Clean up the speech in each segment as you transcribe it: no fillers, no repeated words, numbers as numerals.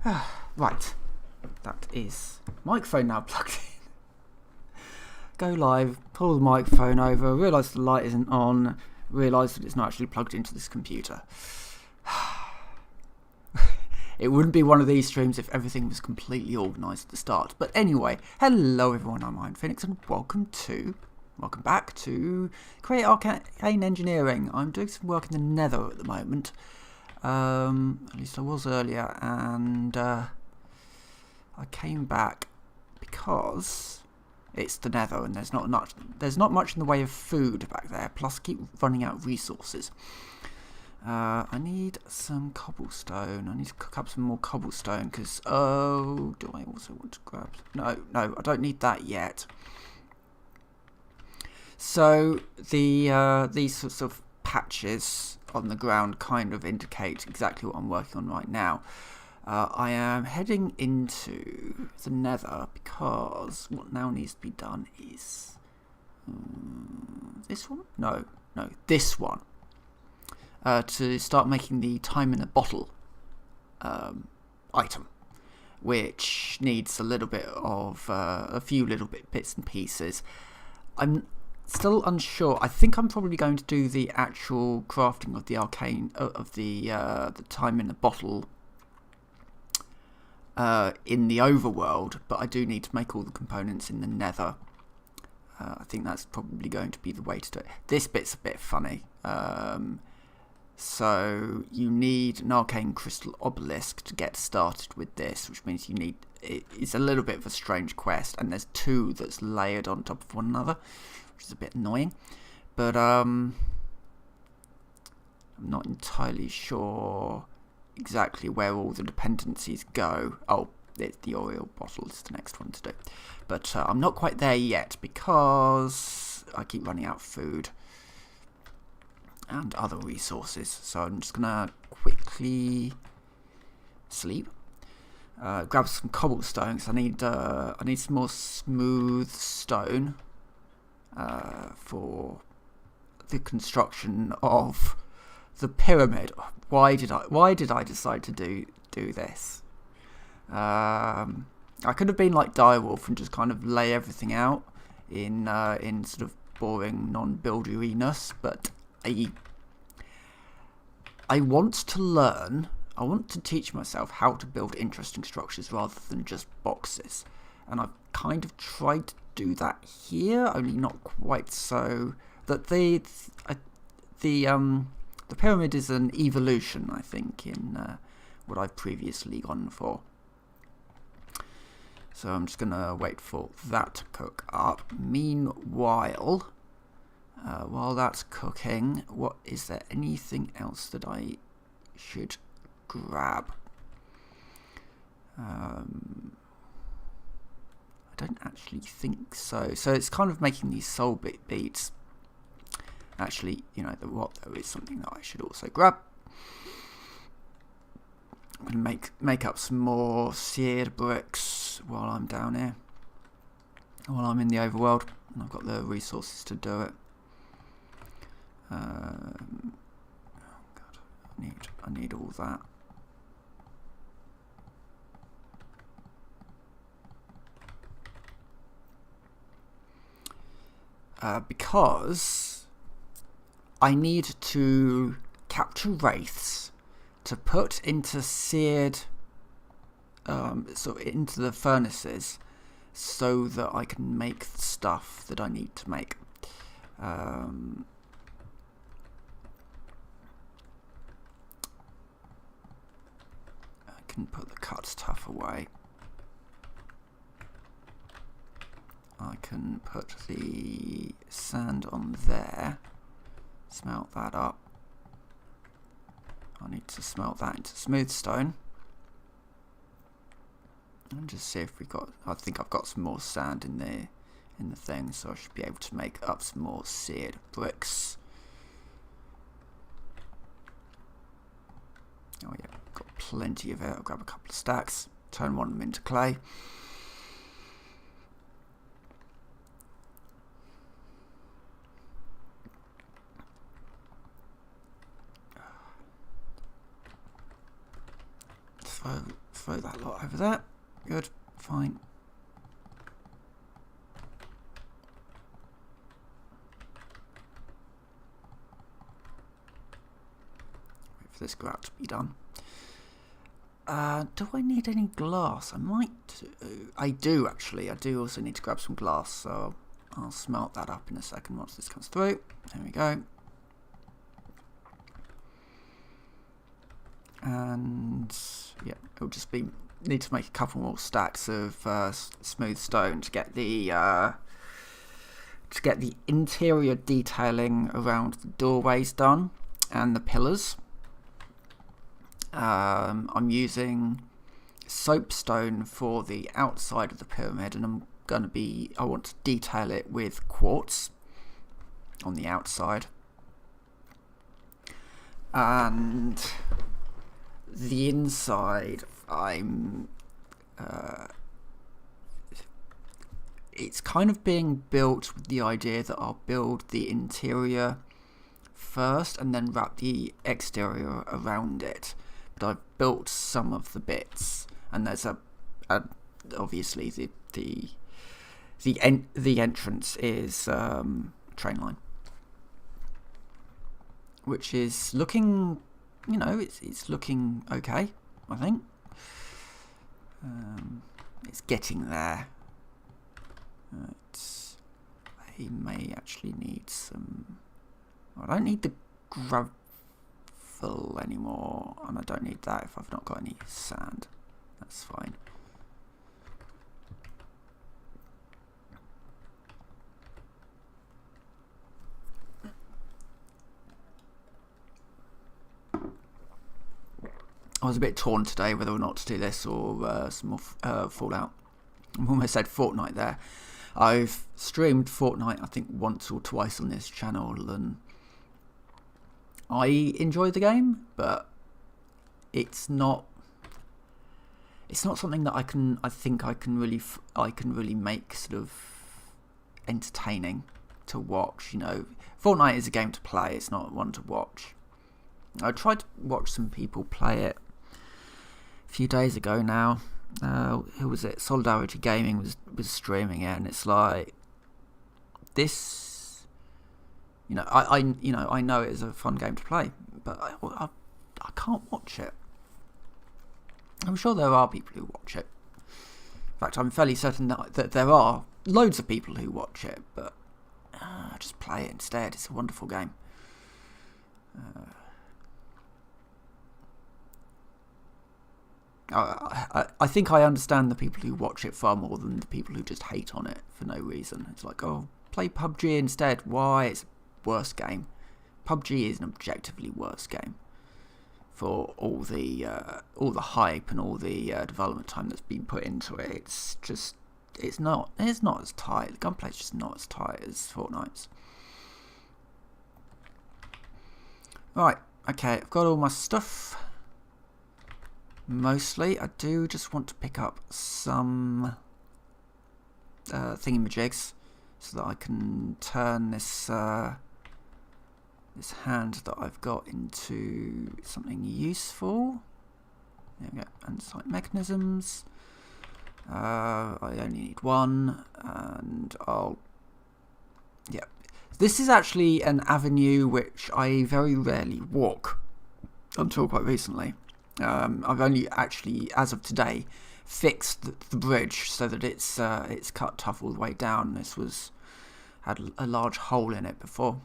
Right, that is microphone now plugged in. Go live, pull the microphone over, realise the light isn't on, realise that it's not actually plugged into this computer. It wouldn't be one of these streams if everything was completely organised at the start. But anyway, hello everyone, I'm Iron Phoenix and welcome back to Create Arcane Engineering. I'm doing some work in the Nether at the moment. At least I was earlier, and I came back because it's the Nether and there's not much in the way of food back there, plus I keep running out of resources. I need some cobblestone. I need to cook up some more cobblestone because, do I also want to grab... No, I don't need that yet. So these sorts of patches on the ground kind of indicate exactly what I'm working on right now. I am heading into the Nether because what now needs to be done is this one? No, this one. To start making the time in a bottle item, which needs a little bit of a few little bits and pieces. I'm still unsure. I think I'm probably going to do the actual crafting of the arcane of the time in the bottle in the overworld, but I do need to make all the components in the Nether. I think that's probably going to be the way to do it. This bit's a bit funny. So you need an arcane crystal obelisk to get started with this, which means you need... It's a little bit of a strange quest, and there's two that's layered on top of one another, which is a bit annoying. But I'm not entirely sure exactly where all the dependencies go. Oh, the oil bottle is the next one to do. But I'm not quite there yet because I keep running out of food and other resources, so I'm just gonna quickly sleep, grab some cobblestone because I need some more smooth stone for the construction of the pyramid. Why did I decide to do this? I could have been like Direwolf and just kind of lay everything out in sort of boring non-builderiness, but I want to learn, I want to teach myself how to build interesting structures rather than just boxes. And I've kind of tried to do that here, only not quite so. That the pyramid is an evolution, I think, in what I've previously gone for. So I'm just going to wait for that to cook up. Meanwhile... while that's cooking, is there anything else that I should grab? I don't actually think so. So it's kind of making these soul beads. Actually, there is something that I should also grab. I'm going to make up some more seared bricks while I'm down here. While I'm in the overworld. And I've got the resources to do it. Oh God, I need all that. Because I need to capture wraiths to put into seared, into the furnaces, so that I can make the stuff that I need to make. Can put the cut stuff away. I can put the sand on there, smelt that up. I need to smelt that into smooth stone and just see if we got... I think I've got some more sand in the thing, so I should be able to make up some more seared bricks. Oh yeah, got plenty of it. I'll grab a couple of stacks, turn one of them into clay. throw that lot over there. Good, fine. Wait for this grout to be done. Do I need any glass? I might do. I do, actually. I do also need to grab some glass, so I'll smelt that up in a second once this comes through. There we go. And yeah, it'll just be need to make a couple more stacks of smooth stone to get the interior detailing around the doorways done and the pillars. I'm using soapstone for the outside of the pyramid, and I want to detail it with quartz on the outside. And the inside, it's kind of being built with the idea that I'll build the interior first and then wrap the exterior around it. But I've built some of the bits, and there's obviously the entrance is train line, which is looking, it's looking okay, I think. It's getting there. I may actually need some. I don't need the gravel anymore, and I don't need that if I've not got any sand. That's fine. I was a bit torn today whether or not to do this or some more Fallout. I almost said Fortnite there. I've streamed Fortnite I think once or twice on this channel, and I enjoy the game, but it's not something that I can really make sort of entertaining to watch. Fortnite is a game to play, it's not one to watch. I tried to watch some people play it a few days ago now. Who was it? Solidarity Gaming was streaming it, and it's like this. I know it is a fun game to play, but I can't watch it. I'm sure there are people who watch it. In fact, I'm fairly certain that there are loads of people who watch it, but just play it instead. It's a wonderful game. I think I understand the people who watch it far more than the people who just hate on it for no reason. It's like, oh, play PUBG instead. Why? It's a worse game. PUBG is an objectively worse game for all the hype and all the development time that's been put into it. It's not as tight. The gunplay's just not as tight as Fortnite's. Right, okay, I've got all my stuff. Mostly, I do just want to pick up some thingamajigs so that I can turn this this hand that I've got into something useful. There we go. Andesite mechanisms. I only need one, and yeah. This is actually an avenue which I very rarely walk until quite recently. I've only actually, as of today, fixed the bridge so that it's cut tough all the way down. This had a large hole in it before.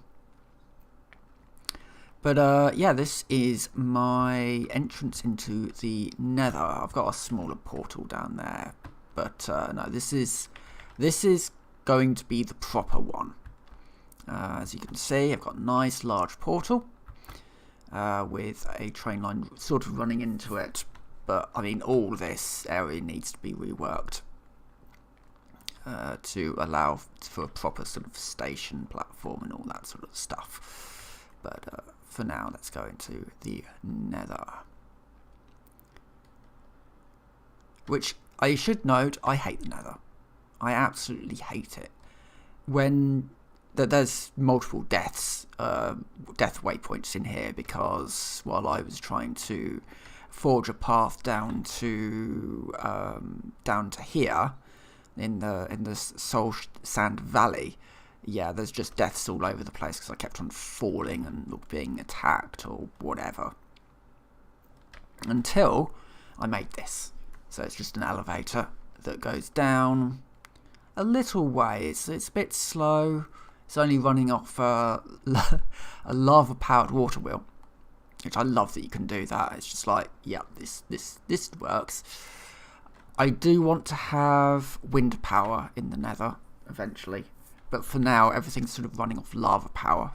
But yeah, this is my entrance into the Nether. I've got a smaller portal down there, but no, this is going to be the proper one. As you can see, I've got a nice large portal. With a train line sort of running into it, but I mean all this area needs to be reworked to allow for a proper sort of station platform and all that sort of stuff. But for now, let's go into the Nether, which I should note, I hate the Nether. I absolutely hate it. There's multiple death waypoints in here, because while I was trying to forge a path down to here in the Soul Sand Valley, yeah, there's just deaths all over the place because I kept on falling and being attacked or whatever. Until I made this. So it's just an elevator that goes down a little way. It's a bit slow. It's only running off a lava-powered water wheel, which I love that you can do that. It's just like, yeah, this works. I do want to have wind power in the Nether eventually, but for now everything's sort of running off lava power.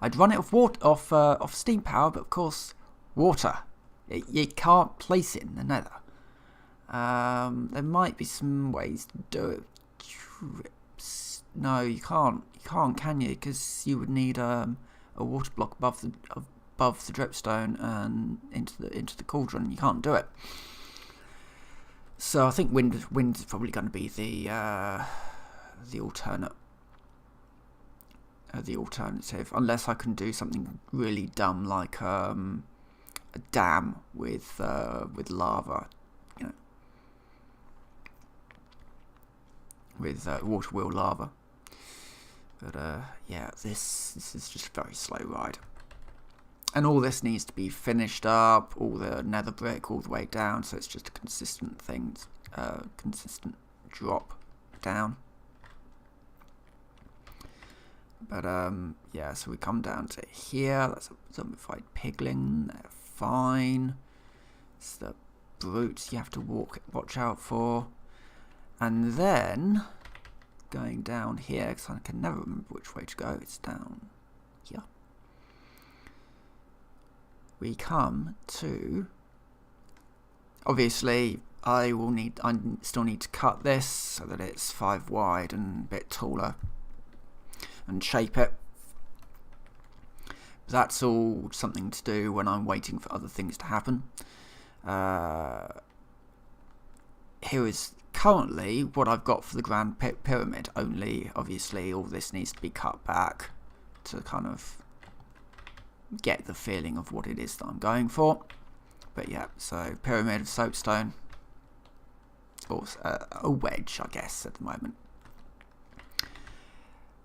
I'd run it off steam power, but of course water. You can't place it in the Nether. There might be some ways to do it. No, you can't. You can't, can you? Because you would need a water block above the dripstone and into the cauldron. You can't do it. So I think wind is probably going to be the alternative, unless I can do something really dumb like a dam with lava, you know, with water wheel lava. But yeah, this is just a very slow ride, and all this needs to be finished up. All the nether brick all the way down, so it's just a consistent thing, consistent drop down. But yeah, so we come down to here. That's a zombified pigling. They're fine. It's the brutes you have to watch out for. And then going down here, because I can never remember which way to go. It's down here. We come to. Obviously, I still need to cut this so that it's 5 wide and a bit taller, and shape it. That's all something to do when I'm waiting for other things to happen. Here is currently what I've got for the Grand Pyramid, only obviously all this needs to be cut back to kind of get the feeling of what it is that I'm going for. But yeah, so Pyramid of Soapstone, or a wedge, I guess, at the moment.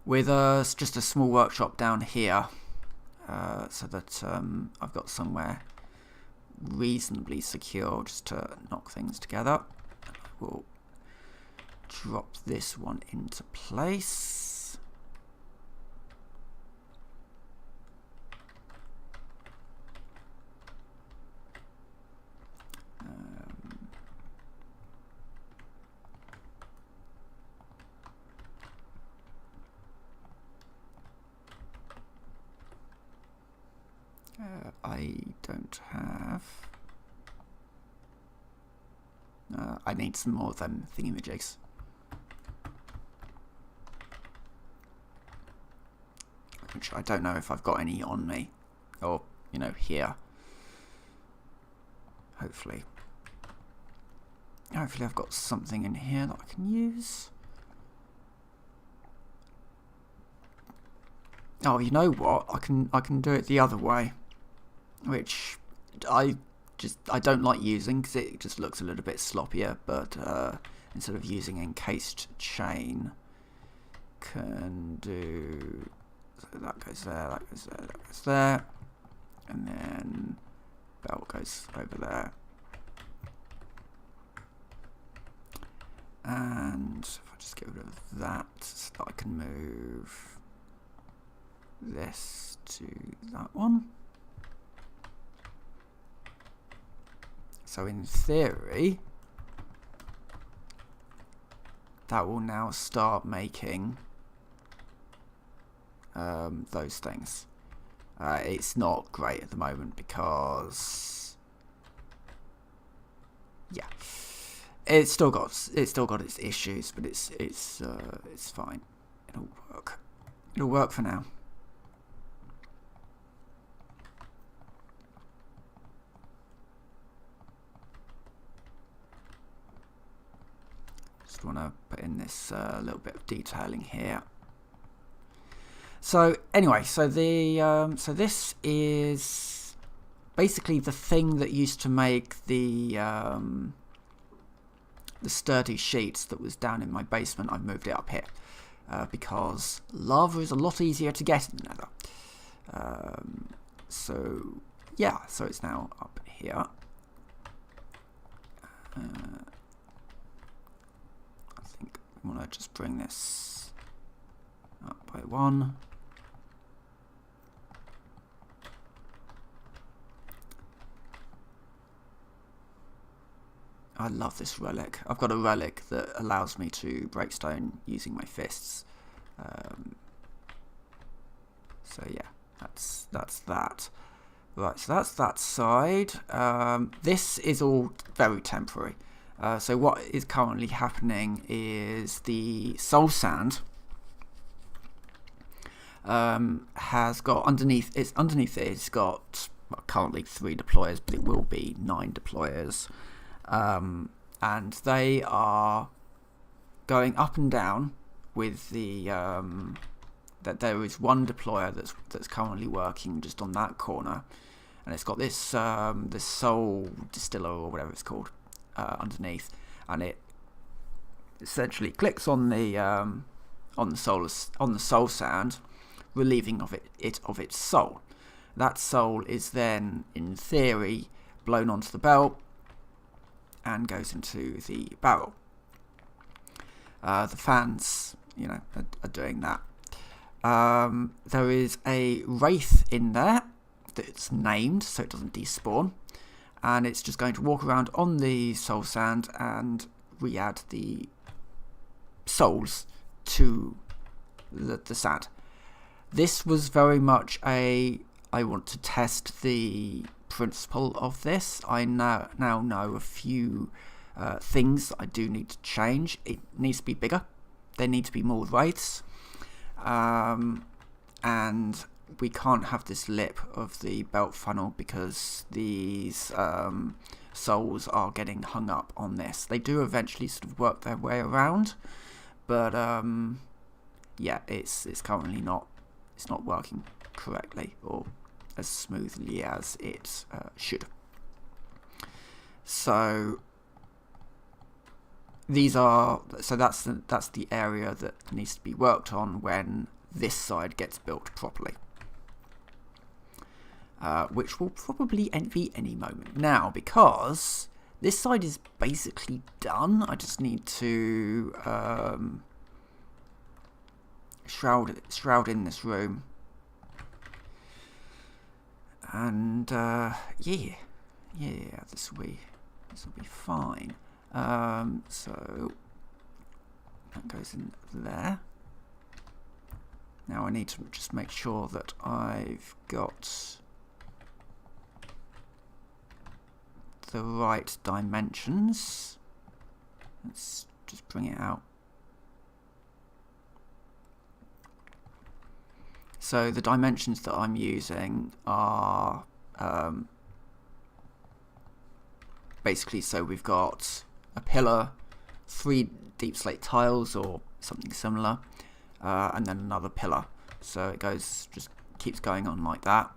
With just a small workshop down here, so that I've got somewhere reasonably secure just to knock things together. We'll drop this one into place. I don't have. I need some more of them thingamajigs. Which I don't know if I've got any on me, or you know, here. Hopefully I've got something in here that I can use. Oh, you know what? I can do it the other way, which I don't like using because it just looks a little bit sloppier. But instead of using encased chain, can do, so that goes there, that goes there, that goes there, and then belt goes over there. And if I just get rid of that, so that I can move this to that one. So in theory, that will now start making those things. It's not great at the moment because, yeah, it's still got its issues, but it's fine. It'll work. It'll work for now. Want to put in this little bit of detailing here. So anyway, so the so this is basically the thing that used to make the sturdy sheets that was down in my basement, I've moved it up here because lava is a lot easier to get in the Nether. So yeah, so it's now up here. I think we want to just bring this up by 1. I love this relic. I've got a relic that allows me to break stone using my fists. So yeah, that's that. Right, so that's that side. This is all very temporary. So what is currently happening is the soul sand has got underneath it. It's got currently 3 deployers, but it will be 9 deployers. And they are going up and down with the that there is one deployer that's currently working just on that corner, and it's got this this soul distiller or whatever it's called underneath, and it essentially clicks on the soul sand, relieving it of its soul. That soul is then, in theory, blown onto the belt and goes into the barrel. The fans, are doing that. There is a wraith in there that's named so it doesn't despawn, and it's just going to walk around on the soul sand and re-add the souls to the sand. This was very much I want to test the principle of this. I now know a few things I do need to change. It needs to be bigger. There need to be more wraiths, and we can't have this lip of the belt funnel because these souls are getting hung up on this. They do eventually sort of work their way around, but yeah, it's currently not working correctly or as smoothly as it should. So that's the area that needs to be worked on when this side gets built properly, which will probably be any moment now, because this side is basically done. I just need to shroud in this room. And yeah, this will be fine. So that goes in there. Now I need to just make sure that I've got the right dimensions. Let's just bring it out. So the dimensions that I'm using are basically, so we've got a pillar, 3 deep slate tiles or something similar, and then another pillar. So it just keeps going on like that.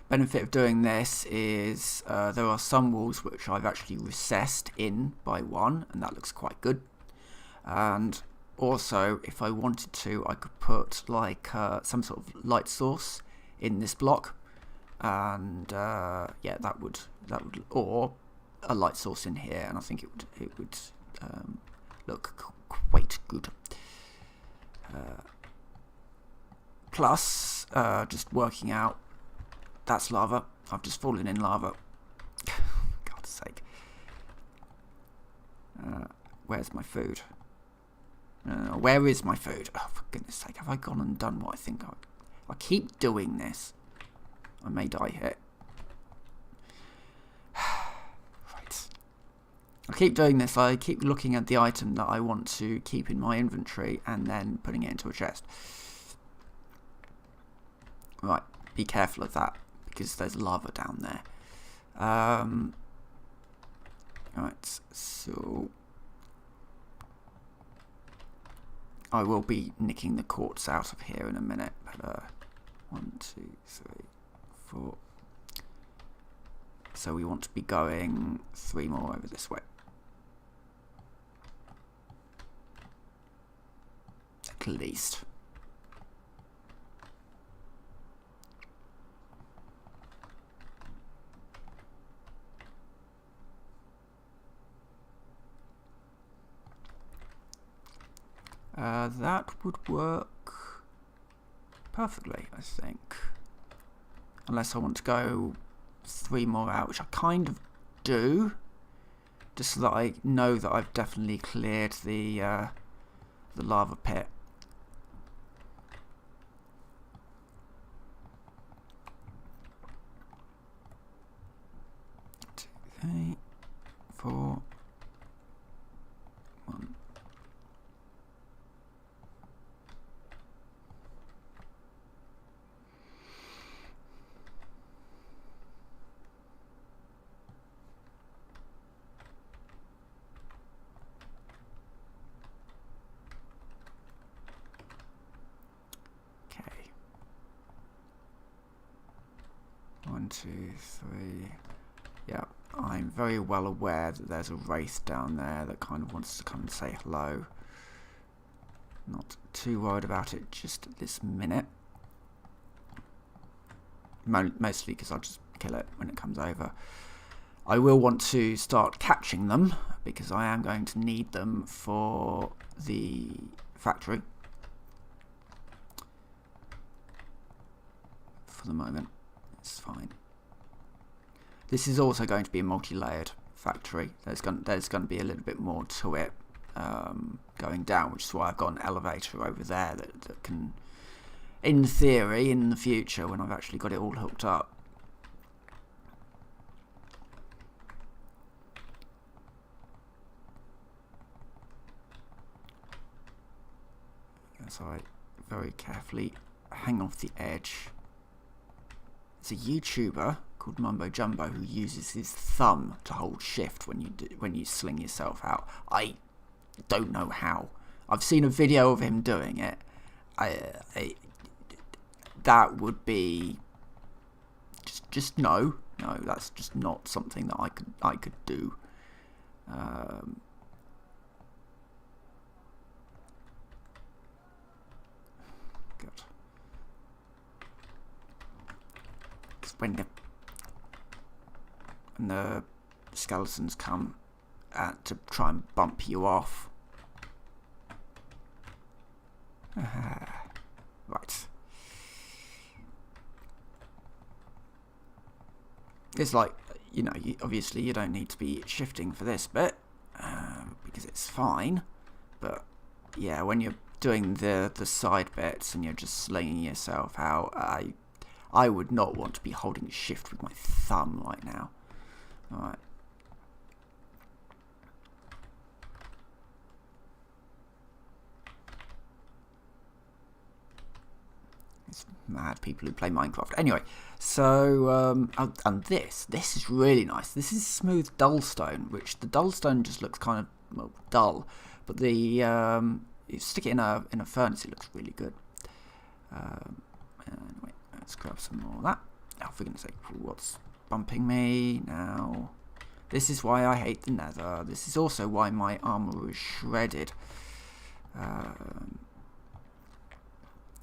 Benefit of doing this is there are some walls which I've actually recessed in by 1, and that looks quite good. And also, if I wanted to, I could put like some sort of light source in this block, and yeah, that would, or a light source in here, and I think it would look quite good. Plus, just working out, that's lava. I've just fallen in lava. God's sake. Where's my food? Where is my food? Oh, for goodness sake, have I gone and done what I think I keep doing this. I may die here. Right. I keep doing this. I keep looking at the item that I want to keep in my inventory and then putting it into a chest. Right, be careful of that because there's lava down there. Right, so I will be nicking the quartz out of here in a minute. But 1, 2, 3, 4. So we want to be going 3 more over this way. At least. That would work perfectly, I think. Unless I want to go 3 more out, which I kind of do. Just so that I know that I've definitely cleared the lava pit. 2, 3, 4, 1. Okay. 1, 2, 3. Yeah, I'm very well aware that there's a wraith down there that kind of wants to come and say hello. Not too worried about it just at this minute. Mostly because I'll just kill it when it comes over. I will want to start catching them because I am going to need them for the factory. For the moment, it's fine. This is also going to be a multi-layered factory. There's going to be a little bit more to it going down, which is why I've got an elevator over there that can, in theory, in the future, when I've actually got it all hooked up. So I very carefully hang off the edge. There's a YouTuber called Mumbo Jumbo who uses his thumb to hold shift when you sling yourself out. I don't know how. I've seen a video of him doing it. That would be just no. That's just not something that I could do. Good. Because when the skeletons come to try and bump you off. Right. It's like, obviously you don't need to be shifting for this bit because it's fine. But yeah, when you're doing the side bits and you're just slinging yourself out, I would not want to be holding shift with my thumb right now. Alright. It's mad people who play Minecraft. Anyway, so and this is really nice. This is smooth dull stone, which the dull stone just looks kind of dull, but the you stick it in a furnace, it looks really good. Anyway, let's grab some more of that. Oh, for goodness sake, what's bumping me now? This is why I hate the Nether. This is also why my armor is shredded.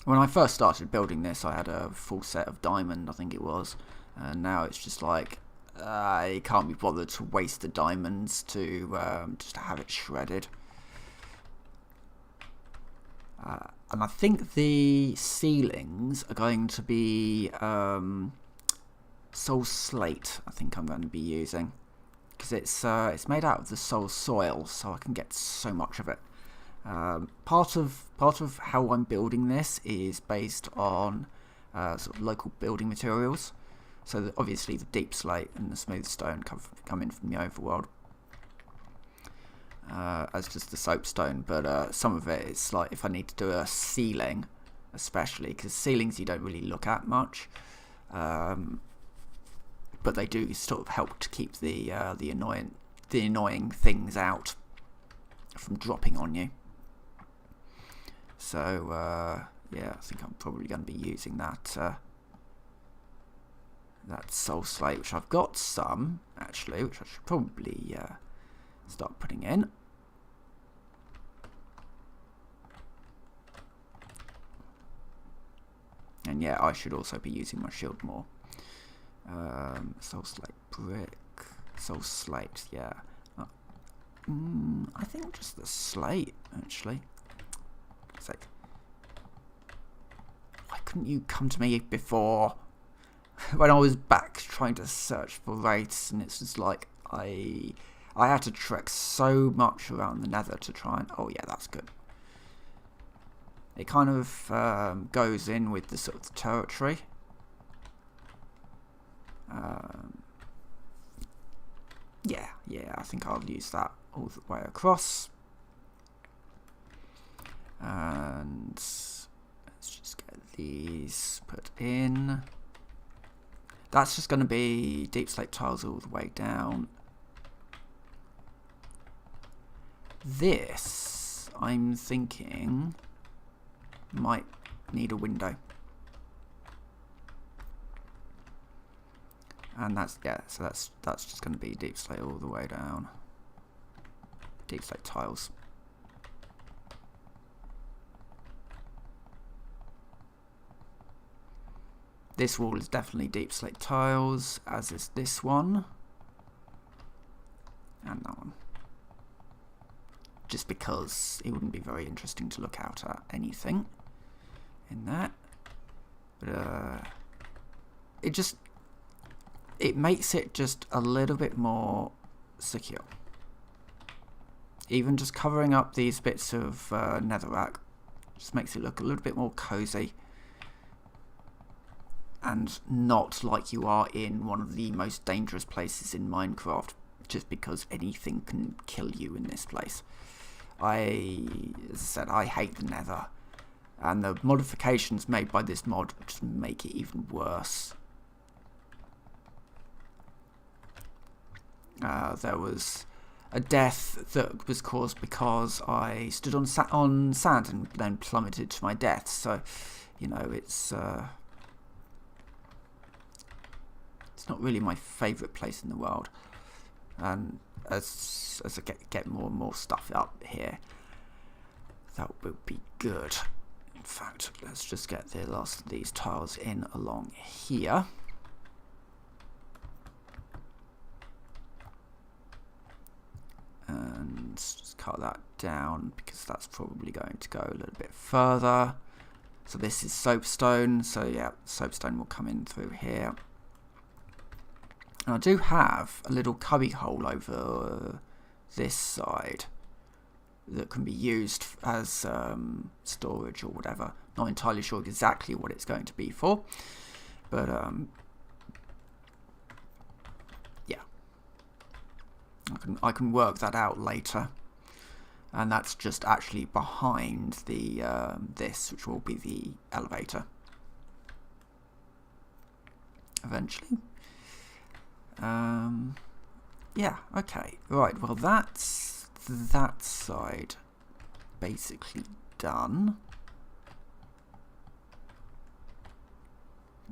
When I first started building this, I had a full set of diamond, I think it was, and now it's just like I can't be bothered to waste the diamonds to just have it shredded. And I think the ceilings are going to be soul slate. I think I'm going to be using because it's made out of the soul soil, so I can get so much of it. Part of how I'm building this is based on sort of local building materials. So that obviously the deep slate and the smooth stone come in from the overworld, as just the soapstone. But some of it is like if I need to do a ceiling, especially because ceilings you don't really look at much, but they do sort of help to keep the annoying things out from dropping on you. So yeah, I think I'm probably going to be using that that soul slate, which I've got some, actually, which I should probably start putting in. And yeah, I should also be using my shield more. Soul slate brick, soul slate, yeah. I think just the slate, actually. It's like, why couldn't you come to me before? When I was back trying to search for wraiths, and it's just like I had to trek so much around the Nether to try and. Oh yeah, that's good. It kind of goes in with the sort of territory. Yeah, I think I'll use that all the way across. And let's just get these put in. That's just going to be deep slate tiles all the way down. This, I'm thinking, might need a window. And that's, yeah, so that's just going to be deep slate all the way down. Deep slate tiles. This wall is definitely deep slate tiles, as is this one. And that one. Just because it wouldn't be very interesting to look out at anything in that. But it makes it just a little bit more secure. Even just covering up these bits of netherrack just makes it look a little bit more cozy. And not like you are in one of the most dangerous places in Minecraft, just because anything can kill you in this place. As I said, I hate the Nether, and the modifications made by this mod just make it even worse. There was a death that was caused because I stood on sand and then plummeted to my death. So, you know, it's not really my favourite place in the world. And as I get more and more stuff up here, that will be good. In fact, let's just get the last of these tiles in along here. And just cut that down because that's probably going to go a little bit further. So this is soapstone, so yeah, soapstone will come in through here. And I do have a little cubby hole over this side that can be used as storage or whatever. Not entirely sure exactly what it's going to be for, but yeah, I can work that out later. And that's just actually behind the this, which will be the elevator eventually. Yeah, okay, right, well that's that side basically done.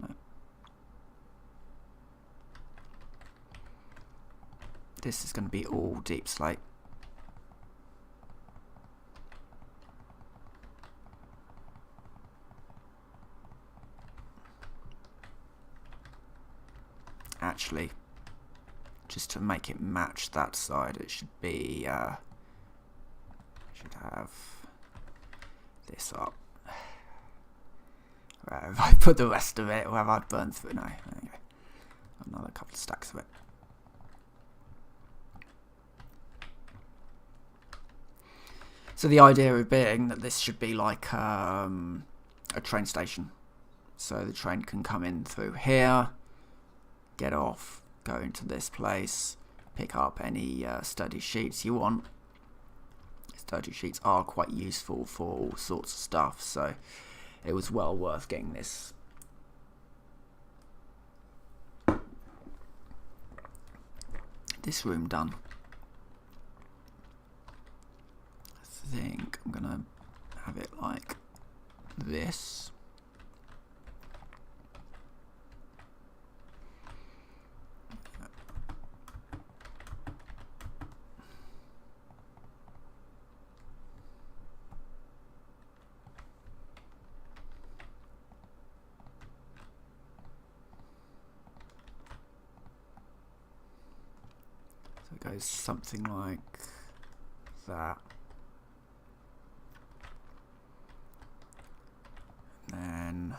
No. This is going to be all deep slate. Actually, just to make it match that side, it should be should have this up. Where have I put the rest of it, or have I burned through it? No, there you go. Another couple of stacks of it. So the idea of being that this should be like a train station, so the train can come in through here, get off, go into this place, pick up any sturdy sheets you want. Sturdy sheets are quite useful for all sorts of stuff, so it was well worth getting this. This room done. I think I'm gonna have it like this. goes something like that. And then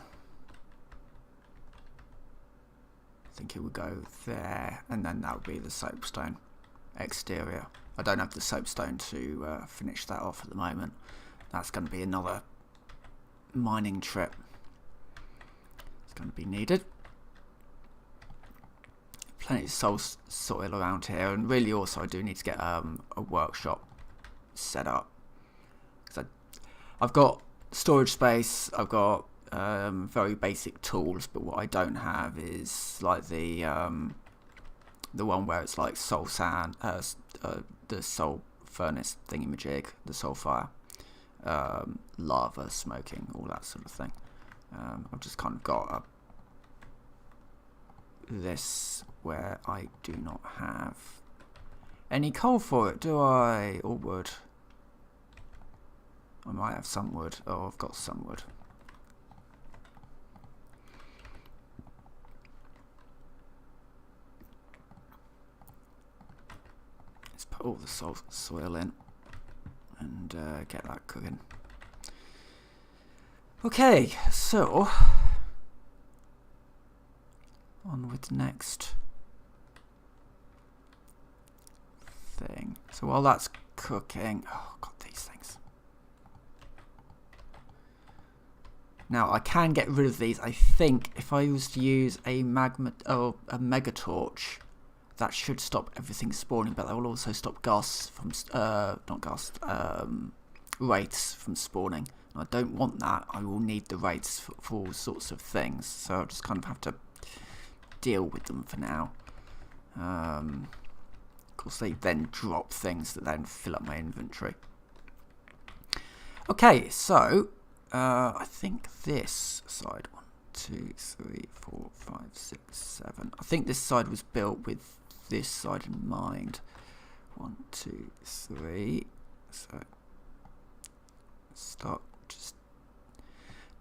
I think it would go there, and then that would be the soapstone exterior. I don't have the soapstone to finish that off at the moment. That's going to be another mining trip. It's going to be needed. Plenty of soil around here, and really also I do need to get a workshop set up. Because I've got storage space, I've got very basic tools, but what I don't have is like the one where it's like soul sand, the soul furnace thingamajig, the soul fire, lava smoking, all that sort of thing. I've just kind of got this where I do not have any coal for it, do I? Or wood? I might have some wood. Oh, I've got some wood. Let's put all the soil in and get that cooking. Okay, so on with the next thing. So while that's cooking, oh god, these things. Now I can get rid of these. I think if I was to use a mega torch, that should stop everything spawning, but that will also stop ghasts from wraiths from spawning. And I don't want that. I will need the wraiths for all sorts of things, so I'll just kind of have to deal with them for now. Of course, they then drop things that then fill up my inventory. Okay, so I think this side, 1, 2, 3, 4, 5, 6, 7. I think this side was built with this side in mind. 1, 2, 3. So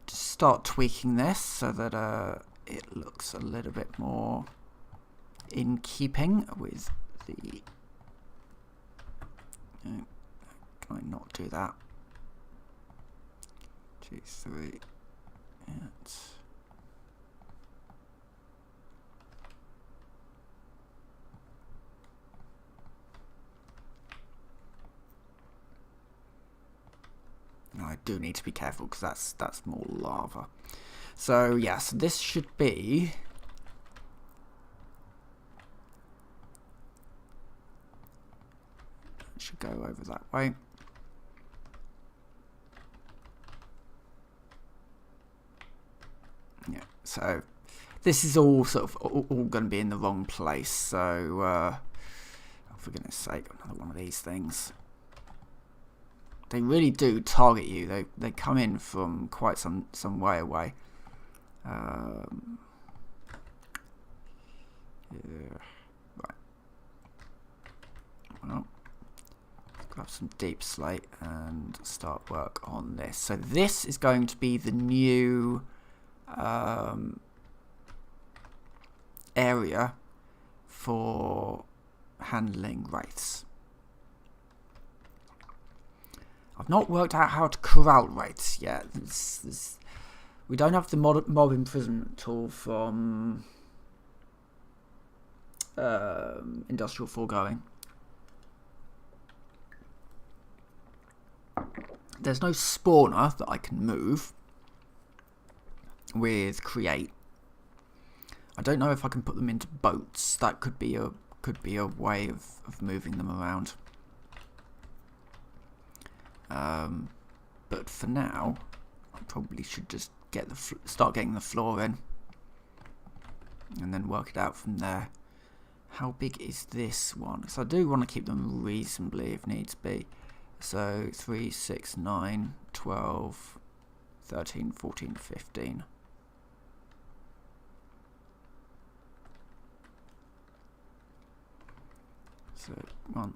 start tweaking this so that it looks a little bit more in keeping with the. Can I not do that? 2, 3. No, I do need to be careful because that's more lava. So yeah, so this should be. It should go over that way. Yeah, so this is all sort of all going to be in the wrong place. So, oh, for goodness sake, another one of these things. They really do target you. They come in from quite some way away. Yeah. Right. Well, grab some deep slate and start work on this. So this is going to be the new area for handling wraiths. I've not worked out how to corral wraiths yet. We don't have the mob imprisonment tool from Industrial Foregoing. There's no spawner that I can move with create. I don't know if I can put them into boats. That could be a way of moving them around. But for now, I probably should just get start getting the floor in, and then work it out from there. How big is this one? So I do want to keep them reasonably if needs be. So 3, 6, 9, 12, 13, 14, 15. So 1,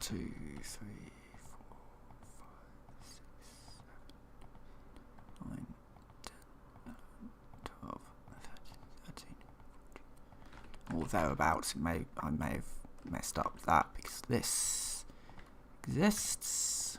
2, 3, 4, 5, 6, 7, 9, 10, 11, 12, 13, 14. Or thereabouts. I may have messed up that because this exists.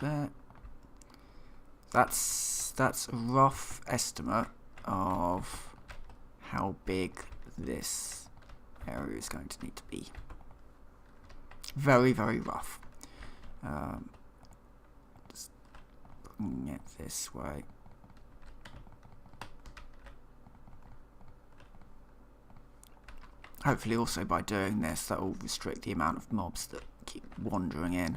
There. That's a rough estimate of how big this area is going to need to be. Very, very rough. Just bring it this way. Hopefully also by doing this that will restrict the amount of mobs that keep wandering in.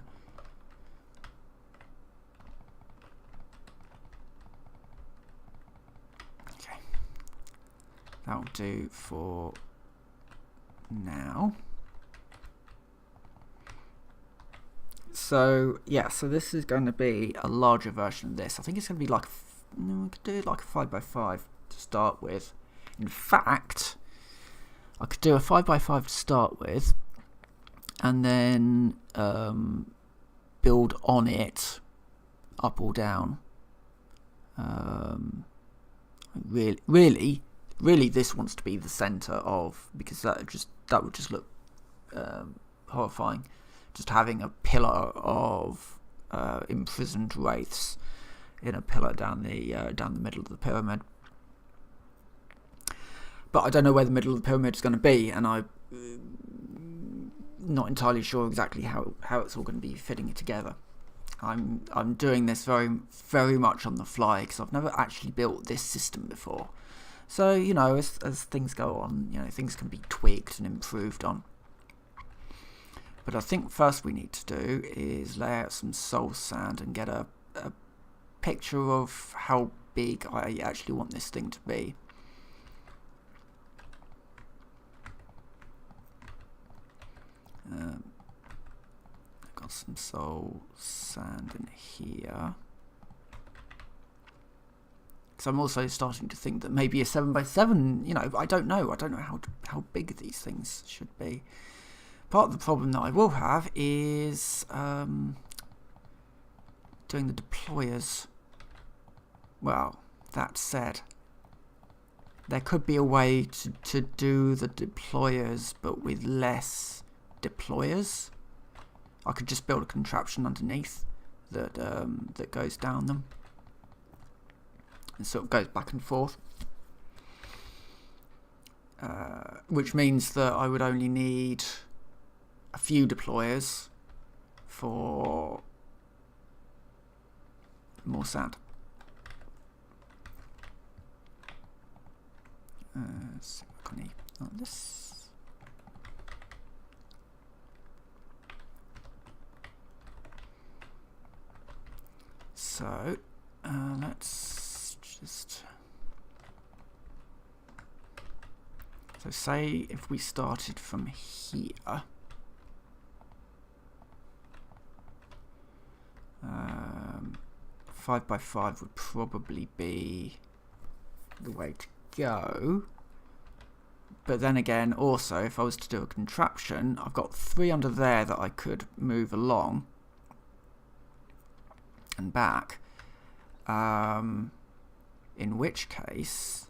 That'll do for now. So yeah, so this is going to be a larger version of this. I think it's going to be like, we could do it like a 5x5 to start with. In fact, I could do a 5x5 to start with, and then build on it, up or down. Really, this wants to be the center of, because that would just look horrifying. Just having a pillar of imprisoned wraiths in a pillar down the middle of the pyramid. But I don't know where the middle of the pyramid is going to be, and I'm not entirely sure exactly how it's all going to be fitting it together. I'm doing this very, very much on the fly because I've never actually built this system before. So, you know, as things go on, you know, things can be tweaked and improved on. But I think first we need to do is lay out some soul sand and get a picture of how big I actually want this thing to be. I've got some soul sand in here. So I'm also starting to think that maybe a 7x7, you know, I don't know how big these things should be. Part of the problem that I will have is doing the deployers. Well, that said, there could be a way to do the deployers but with less deployers. I could just build a contraption underneath that that goes down them. And sort of goes back and forth, which means that I would only need a few deployers for more sand. Let's see what I can eat. This. So let's. So say if we started from here, 5x5 would probably be the way to go. But then again, also if I was to do a contraption, I've got 3 under there that I could move along and back. In which case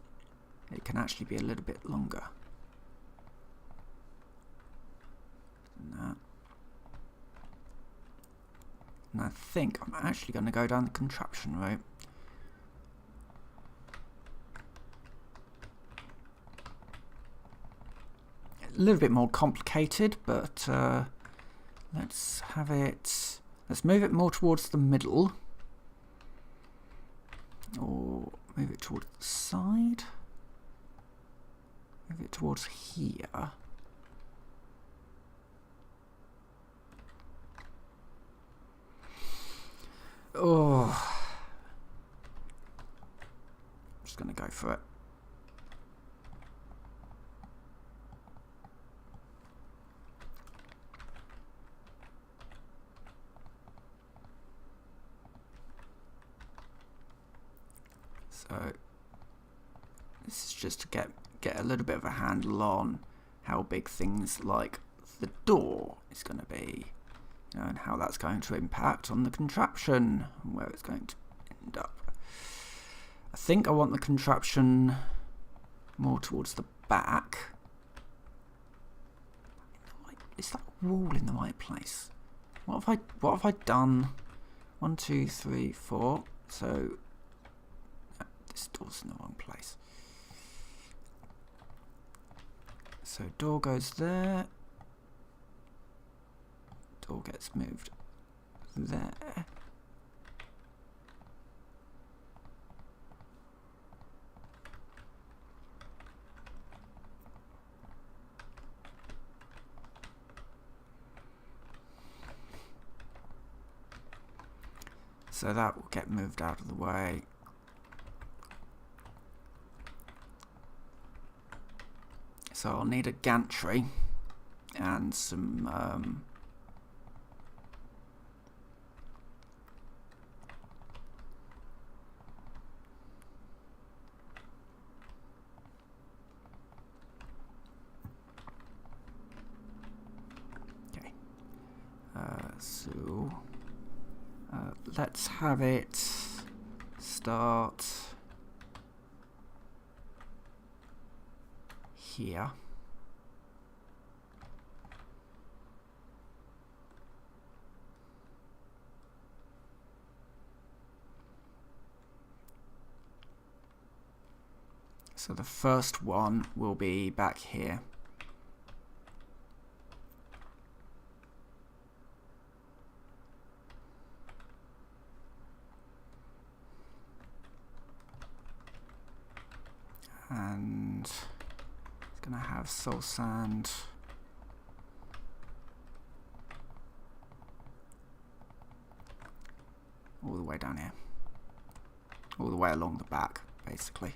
it can actually be a little bit longer than that. And I think I'm actually going to go down the contraption route. A little bit more complicated, but let's have it. Let's move it more towards the middle. Or move it towards the side. Move it towards here. Oh, I'm just going to go for it. This is just to get a little bit of a handle on how big things like the door is going to be, you know, and how that's going to impact on the contraption and where it's going to end up. I think I want the contraption more towards the back. Is that wall in the right place? What have I done? 1, 2, 3, 4. So no, this door's in the wrong place. So door goes there. Door gets moved there. So that will get moved out of the way. So I'll need a gantry and some okay. Let's have it start here. So the first one will be back here. And it's going to have soul sand all the way down here, all the way along the back, basically.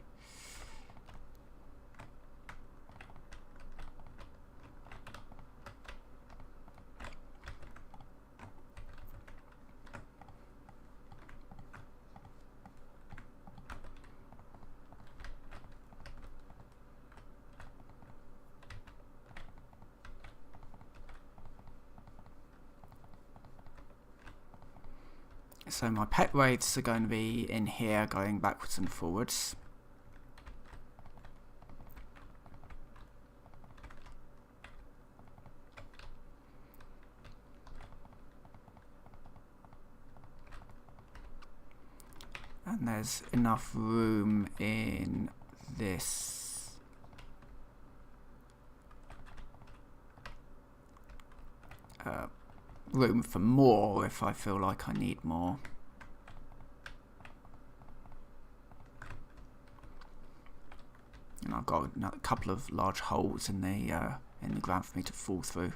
So my pet wraiths are going to be in here, going backwards and forwards. And there's enough room in this room for more if I feel like I need more. And I've got a couple of large holes in the ground for me to fall through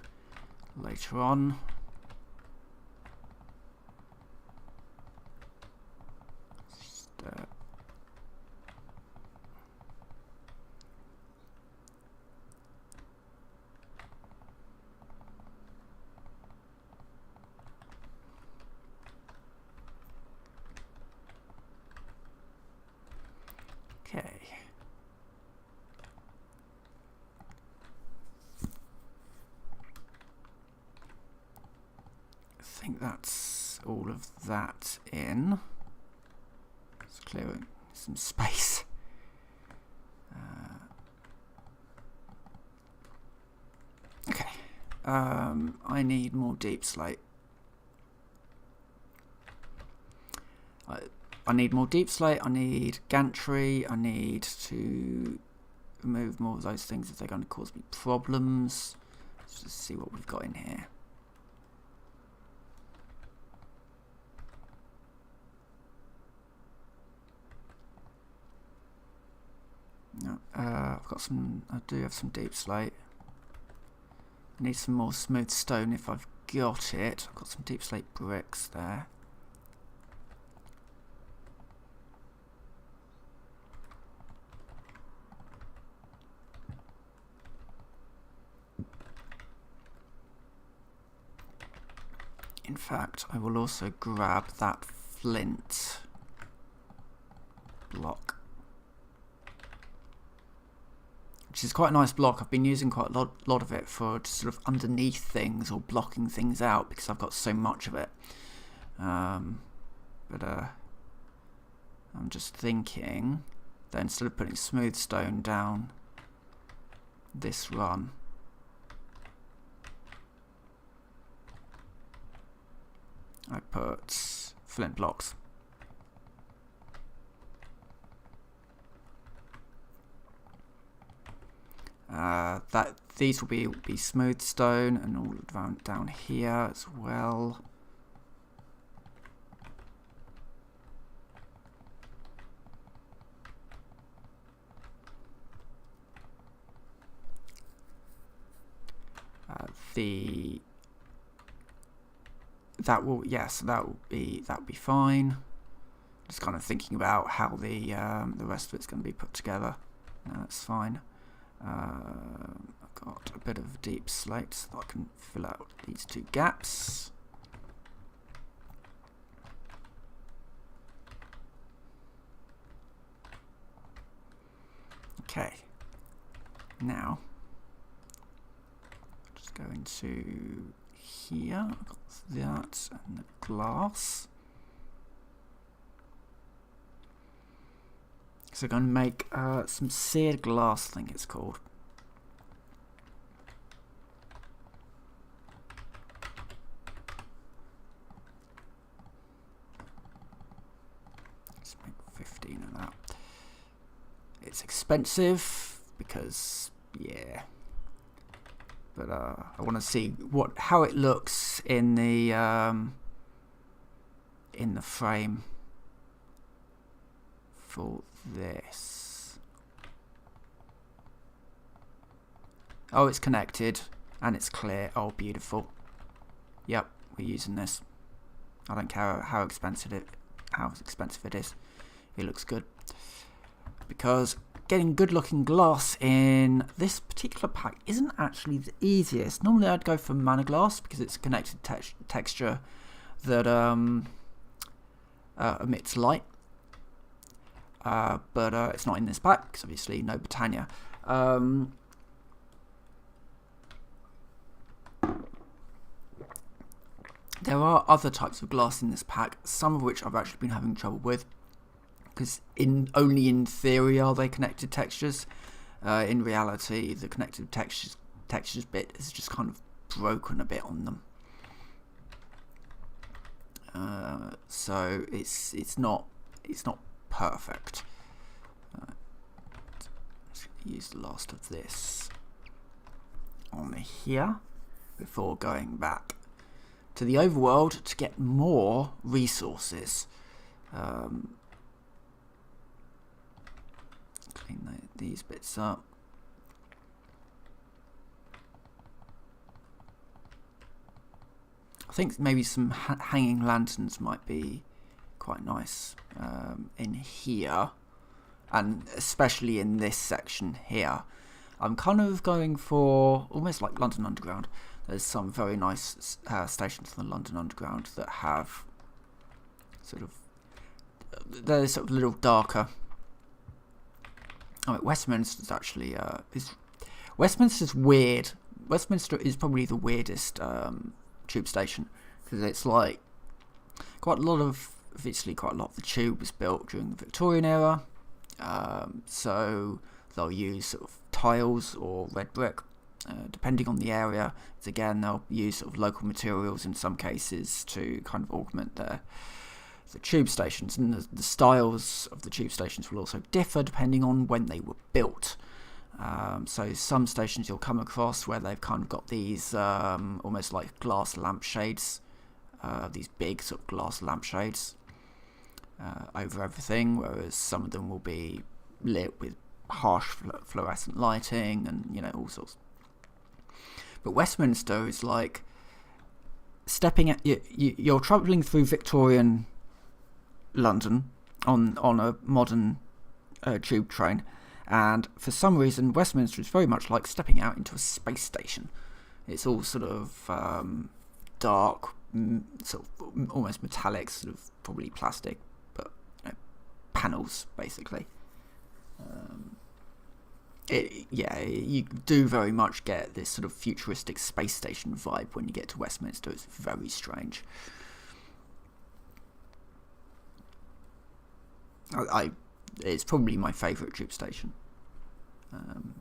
later on. Just, okay. I think that's all of that in. Let's clear some space. Okay. I need more deep slate. I need more deep slate, I need gantry, I need to remove more of those things if they're going to cause me problems. Let's just see what we've got in here. No, I've got some, I do have some deep slate. I need some more smooth stone if I've got it. I've got some deep slate bricks there. In fact, I will also grab that flint block. which is quite a nice block. I've been using quite a lot of it for just sort of underneath things or blocking things out because I've got so much of it. I'm just thinking that instead of putting smooth stone down this run, I put flint blocks. That these will be smooth stone and all down here as well. That will be fine. Just kind of thinking about how the rest of it's going to be put together. No, that's fine. I've got a bit of deep slate so that I can fill out these two gaps. Okay. Now, just go into here. I've got that and the glass. So I'm going to make some seared glass, I think it's called. Let's make 15 of that. It's expensive because, yeah. But I want to see how it looks in the frame for this. Oh, it's connected and it's clear. Oh, beautiful. Yep, we're using this. I don't care how expensive it is. It looks good. Because getting good looking glass in this particular pack isn't actually the easiest. Normally I'd go for mana glass because it's a connected texture that emits light. But it's not in this pack because obviously no Britannia. There are other types of glass in this pack, some of which I've actually been having trouble with because only in theory are they connected textures. In reality, the connected textures bit is just kind of broken a bit on them. So it's not perfect. Let's use the last of this on here before going back to the overworld to get more resources. Clean these bits up. I think maybe some hanging lanterns might be quite nice in here, and especially in this section here. I'm kind of going for almost like London Underground. There's some very nice stations on the London Underground that have they're sort of a little darker. I mean, Westminster's actually Westminster's weird. Westminster is probably the weirdest tube station because it's like quite a lot of the tube was built during the Victorian era, so they'll use sort of tiles or red brick depending on the area. So again, they'll use sort of local materials in some cases to kind of augment the tube stations, and the styles of the tube stations will also differ depending on when they were built. So some stations you'll come across where they've kind of got these almost like glass lampshades, these big sort of glass lampshades over everything, whereas some of them will be lit with harsh fluorescent lighting and all sorts. But Westminster is like stepping at you're travelling through Victorian London on a modern tube train, and for some reason Westminster is very much like stepping out into a space station. It's all sort of dark, sort of almost metallic, sort of probably plastic, but panels basically. yeah, you do very much get this sort of futuristic space station vibe when you get to Westminster. It's very strange. It's probably my favourite tube station.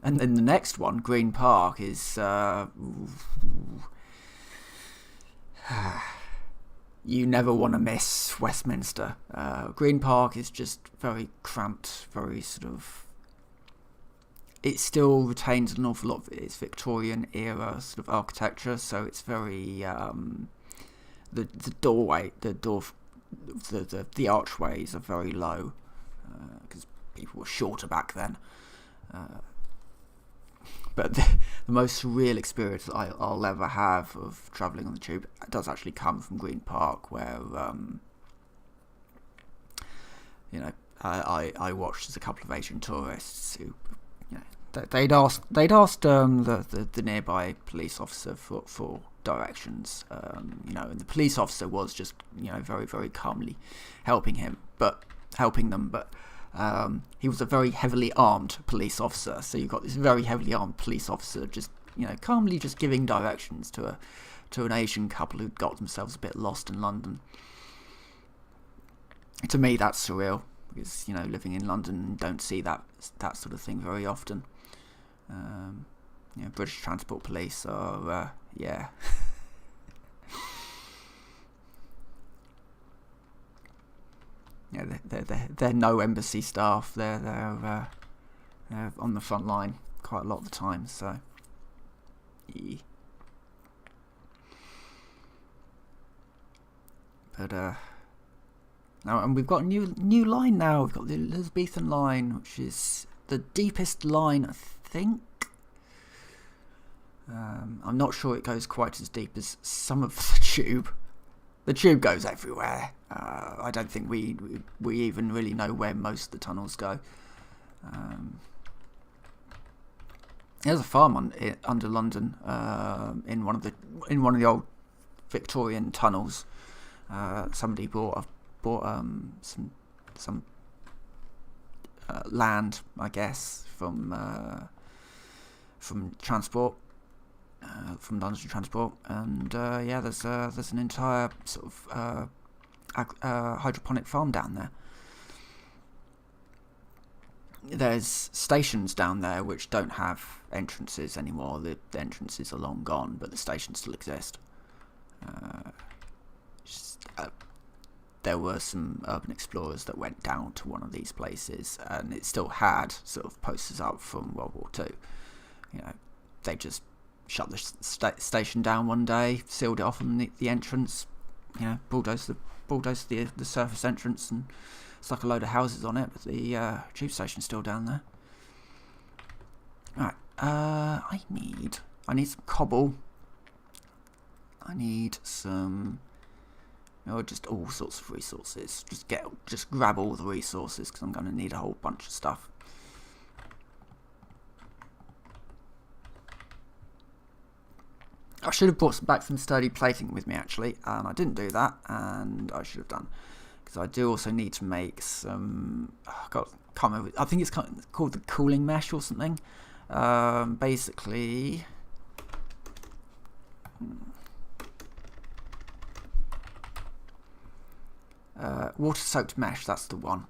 And then the next one, Green Park, is you never want to miss Westminster. Green Park is just very cramped, very sort of. It still retains an awful lot of its Victorian era sort of architecture, so it's very the doorway, the archways are very low because people were shorter back then. But the most surreal experience I'll ever have of travelling on the tube does actually come from Green Park, where I watched as a couple of Asian tourists who, they'd asked the nearby police officer for directions, and the police officer was just very, very calmly helping them, but he was a very heavily armed police officer, so you've got this very heavily armed police officer just calmly just giving directions to an Asian couple who'd got themselves a bit lost in London. To me, that's surreal, because living in London, don't see that sort of thing very often. British Transport Police are yeah. Yeah, they're no embassy staff. They're on the front line quite a lot of the time. So, yeah. But and we've got a new line now. We've got the Elizabethan line, which is the deepest line, I think. I'm not sure it goes quite as deep as some of the tube. The tube goes everywhere. I don't think we even really know where most of the tunnels go. There's a farm under London, in one of the old Victorian tunnels. Somebody bought some land, I guess, from transport. From London Transport, and there's an entire sort of hydroponic farm down there. There's stations down there which don't have entrances anymore. The entrances are long gone, but the stations still exist. There were some urban explorers that went down to one of these places, and it still had sort of posters up from World War II. They just shut the station down one day, sealed it off on the entrance, bulldozed the surface entrance and stuck a load of houses on it, but the tube station's still down there. Alright, I need some cobble. I need some, just all sorts of resources. Just grab all the resources, because I'm going to need a whole bunch of stuff. I should have brought back some sturdy plating with me, actually, and I didn't do that, and I should have done, because I do also need to make some. Can't remember. I think it's called the cooling mesh or something. Basically, water-soaked mesh. That's the one.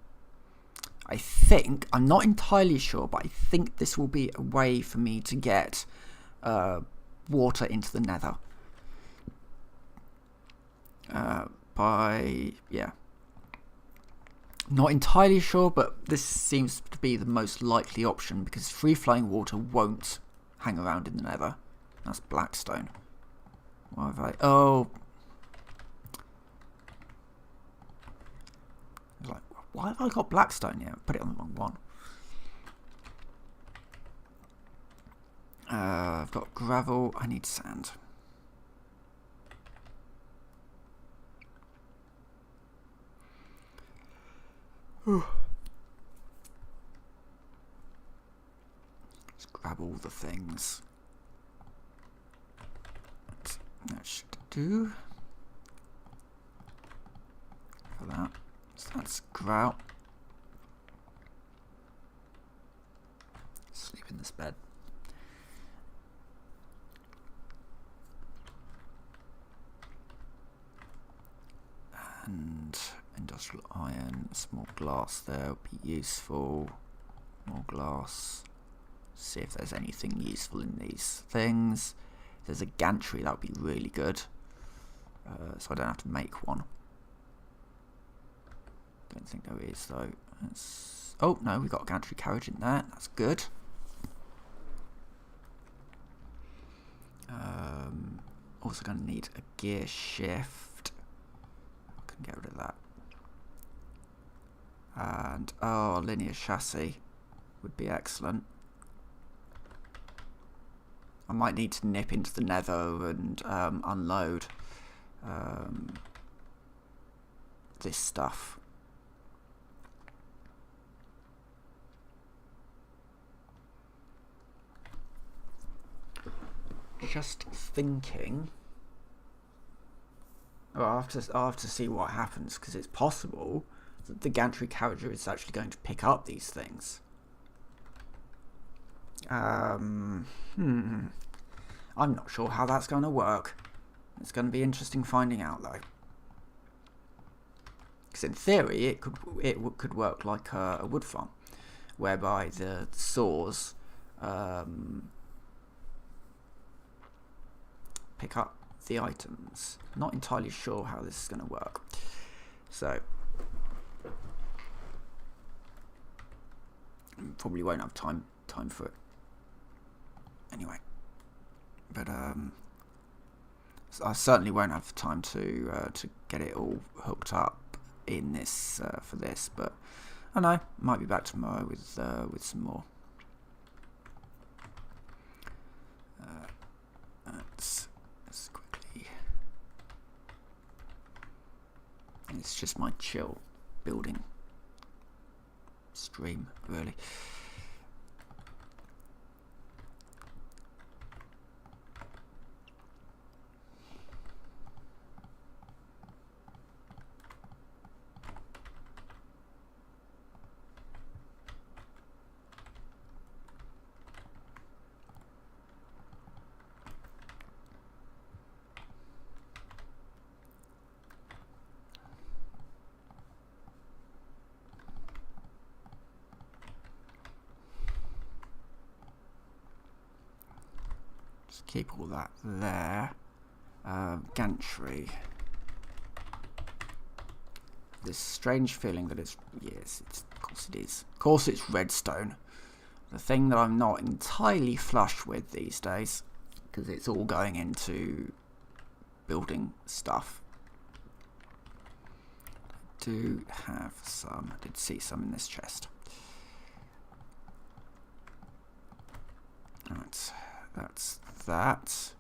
I'm not entirely sure, but I think this will be a way for me to get water into the Nether. Not entirely sure, but this seems to be the most likely option, because free-flowing water won't hang around in the Nether. That's Blackstone. Why have I? Oh. Why have I got Blackstone here? Put it on the wrong one. I've got gravel. I need sand. Let's grab all the things. That should do. For that. So that's grout. Sleep in this bed. And industrial iron, small glass there would be useful. More glass. See if there's anything useful in these things. If there's a gantry, that would be really good. So I don't have to make one. Don't think there is though. Oh no, we got a gantry carriage in there. That's good. Also going to need a gear shift. I can get rid of that. And oh, a linear chassis would be excellent. I might need to nip into the Nether and unload this stuff. Just thinking. Oh, I'll have to see what happens, because it's possible that the gantry carriage is actually going to pick up these things. I'm not sure how that's going to work. It's going to be interesting finding out though. Because in theory, it could work like a wood farm, whereby the saws pick up the items. Not entirely sure how this is going to work. So probably won't have time for it anyway. But I certainly won't have time to get it all hooked up in this for this. But I know, might be back tomorrow with some more. Let's quickly. It's just my chill building stream, really. Keep all that there. Gantry. This strange feeling that it's, yes, of course it is. Of course it's redstone. The thing that I'm not entirely flush with these days, because it's all going into building stuff. I do have some. I did see some in this chest. Right. That's that,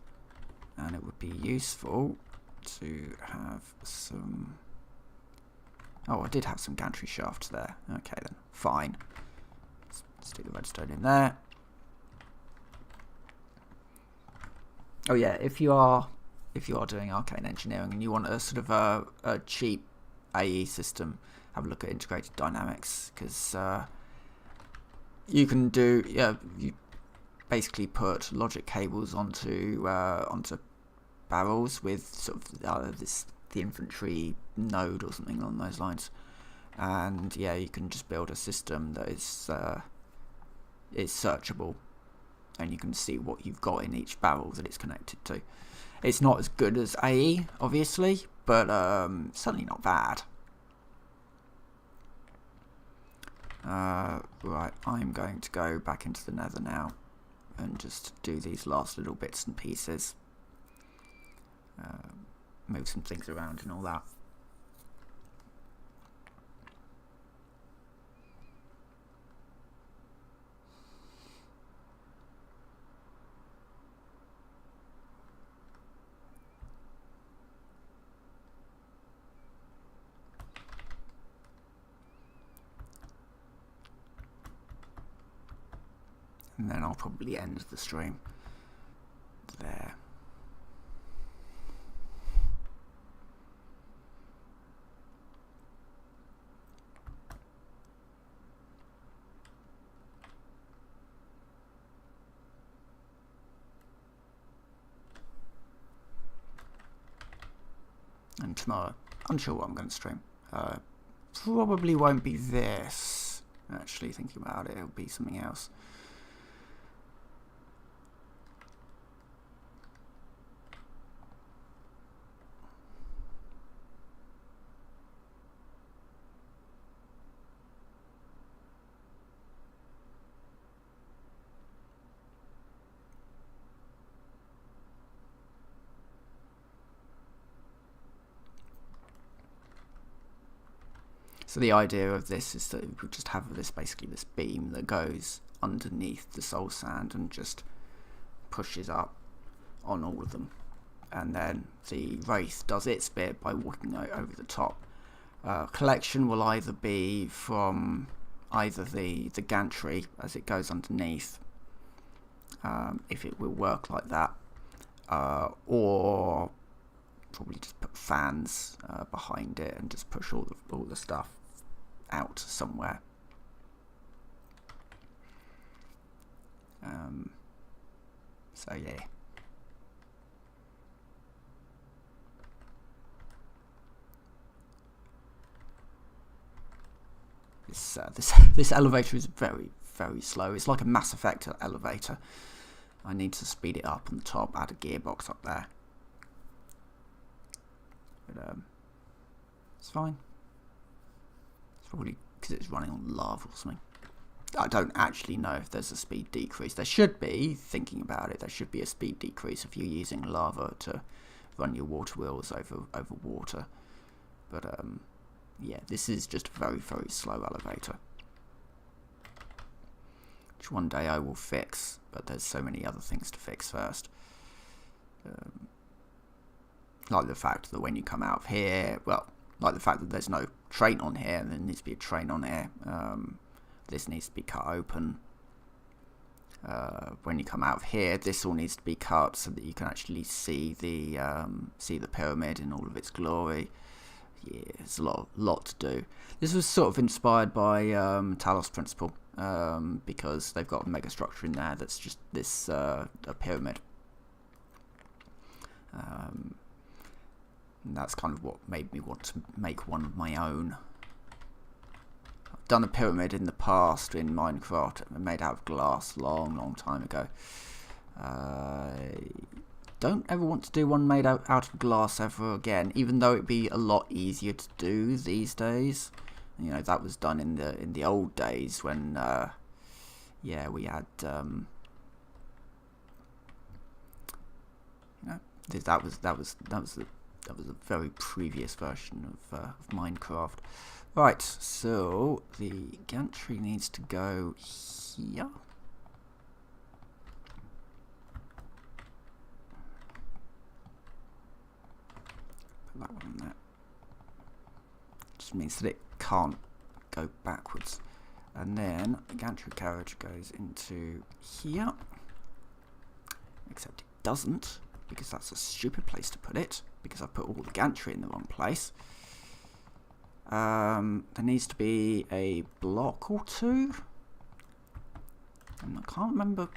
and it would be useful to have some. Oh, I did have some gantry shafts there. Okay then, fine. Let's do the redstone in there. Oh yeah, if you are doing arcane engineering and you want a sort of a cheap AE system, have a look at integrated dynamics, because you can do you basically put logic cables onto barrels with sort of the infantry node or something along those lines, and yeah, you can just build a system that is searchable, and you can see what you've got in each barrel that it's connected to. It's not as good as AE, obviously, but certainly not bad. Right, I'm going to go back into the Nether now and just do these last little bits and pieces. Move some things around and all that. And then I'll probably end the stream there. And tomorrow, unsure what I'm going to stream. Probably won't be this. Actually, thinking about it, it'll be something else. So the idea of this is that we just have this beam that goes underneath the soul sand and just pushes up on all of them, and then the wraith does its bit by walking over the top. Collection will either be from either the gantry as it goes underneath, if it will work like that, or probably just put fans behind it and just push all the stuff out somewhere. So yeah. This elevator is very, very slow. It's like a Mass Effect elevator. I need to speed it up on the top, add a gearbox up there. But it's fine. It's probably because it's running on lava or something. I don't actually know if there's a speed decrease. There should be, thinking about it, there should be a speed decrease if you're using lava to run your water wheels over water. But yeah, this is just a very, very slow elevator, which one day I will fix, but there's so many other things to fix first. Like the fact that when you come out of here, well, like the fact that there's no train on here, and there needs to be a train on here. This needs to be cut open. When you come out of here, this all needs to be cut so that you can actually see the pyramid in all of its glory. Yeah, it's a lot to do. This was sort of inspired by Talos Principle, because they've got a mega structure in there that's just this a pyramid. And that's kind of what made me want to make one of my own. I've done a pyramid in the past in Minecraft, made out of glass, long time ago. Don't ever want to do one made out of glass ever again, even though it'd be a lot easier to do these days. You know, that was done in the old days when yeah, we had you know, that was a very previous version of Minecraft. Right, so the gantry needs to go here. Put that one on there. Just means that it can't go backwards. And then the gantry carriage goes into here. Except it doesn't, because that's a stupid place to put it, because I put all the gantry in the wrong place. There needs to be a block or two, and I can't remember.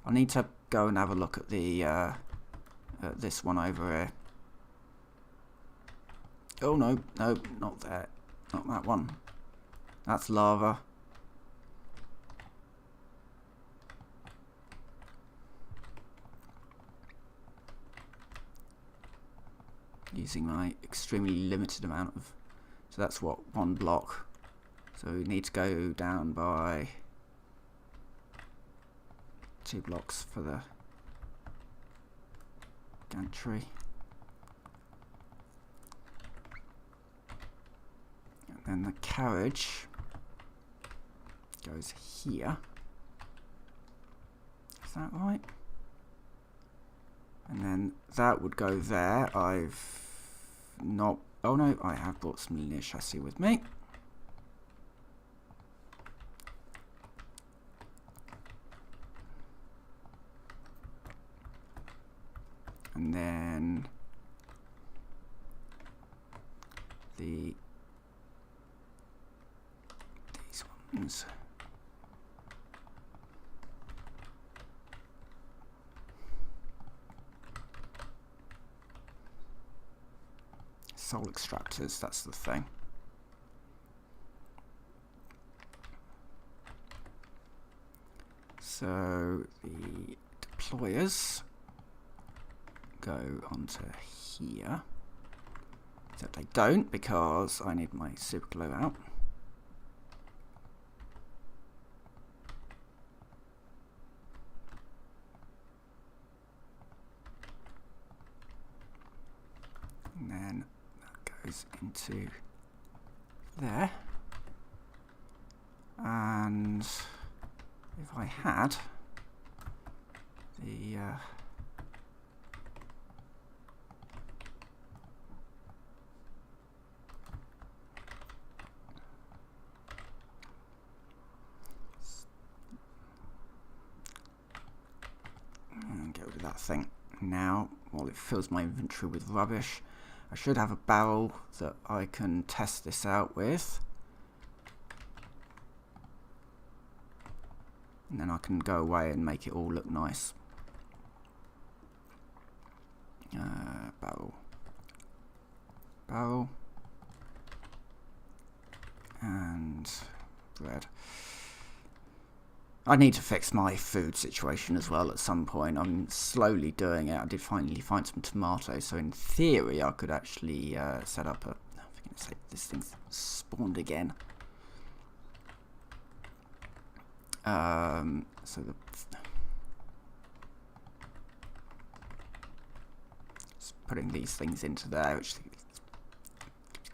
I need to go and have a look at the at this one over here. Oh no, not there, not that one. That's lava. Using my extremely limited amount of, so that's what, one block, so we need to go down by 2 blocks for the gantry, and then the carriage goes here. Is that right? And then that would go there. I've not, oh no, I have brought some linear chassis with me. And then these ones. soul extractors, that's the thing. So the deployers go onto here. Except they don't, because I need my super glue out. And then that goes into there. And if I had the and get rid of that thing. Now, while it fills my inventory with rubbish, I should have a barrel that I can test this out with. And then I can go away and make it all look nice. Barrel. Barrel. And bread. I need to fix my food situation as well at some point. I'm slowly doing it. I did finally find some tomatoes, so in theory I could actually set up a... For goodness sake, this thing's spawned again. So the... Just putting these things into there, which it's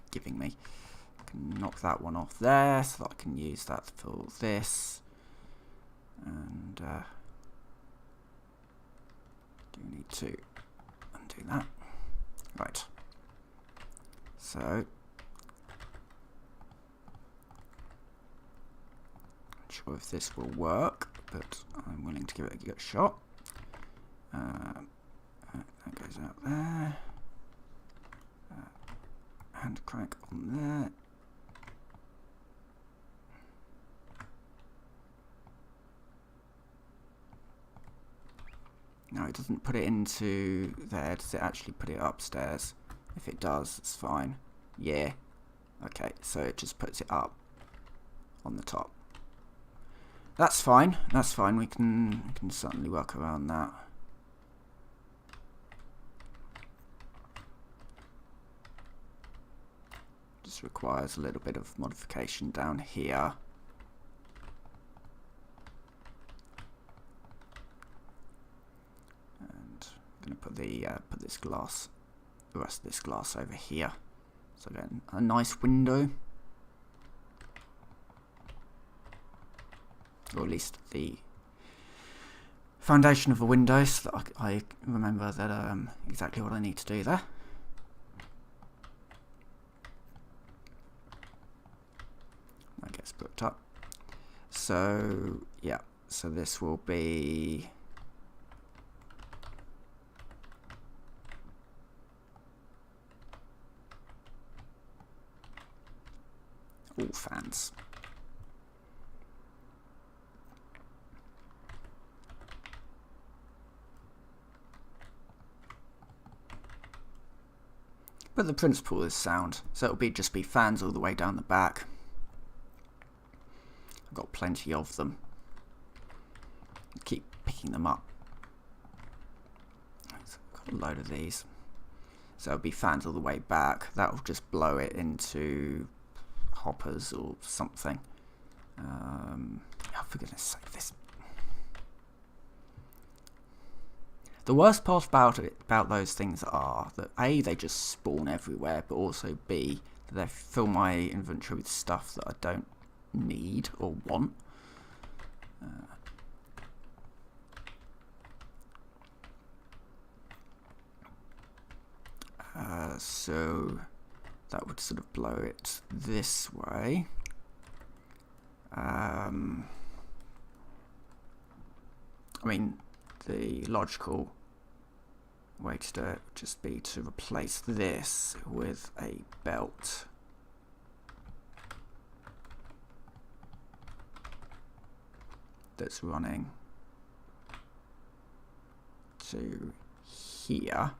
giving me. I can knock that one off there, so that I can use that for this. And do need to undo that. Right. So not sure if this will work, but I'm willing to give it a shot. That goes out there. Hand crank on there. No, it doesn't put it into there. Does it actually put it upstairs? If it does, it's fine. Yeah. Okay, so it just puts it up on the top. That's fine. That's fine. We can certainly work around that. Just requires a little bit of modification down here. Going to put the this glass, the rest of this glass over here. So then a nice window, or at least the foundation of a window, so that I remember that exactly what I need to do there. That gets booked up. So yeah, so this will be. All fans. But the principle is sound, so it'll just be fans all the way down the back. I've got plenty of them. Keep picking them up. So I've got a load of these. So it'll be fans all the way back. That'll just blow it into hoppers or something. Oh, for goodness sake, this. The worst part about those things are that A, they just spawn everywhere, but also B, that they fill my inventory with stuff that I don't need or want. So that would sort of blow it this way. I mean, the logical way to do it would just be to replace this with a belt. That's running to here.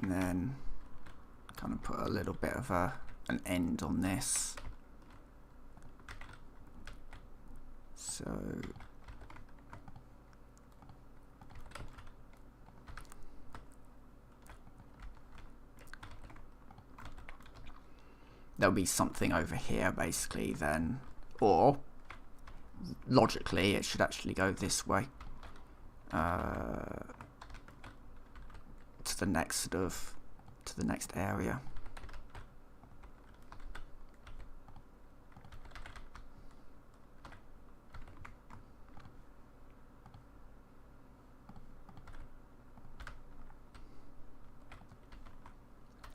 And then kind of put a little bit of an end on this. So there'll be something over here basically then, or logically it should actually go this way to the next area.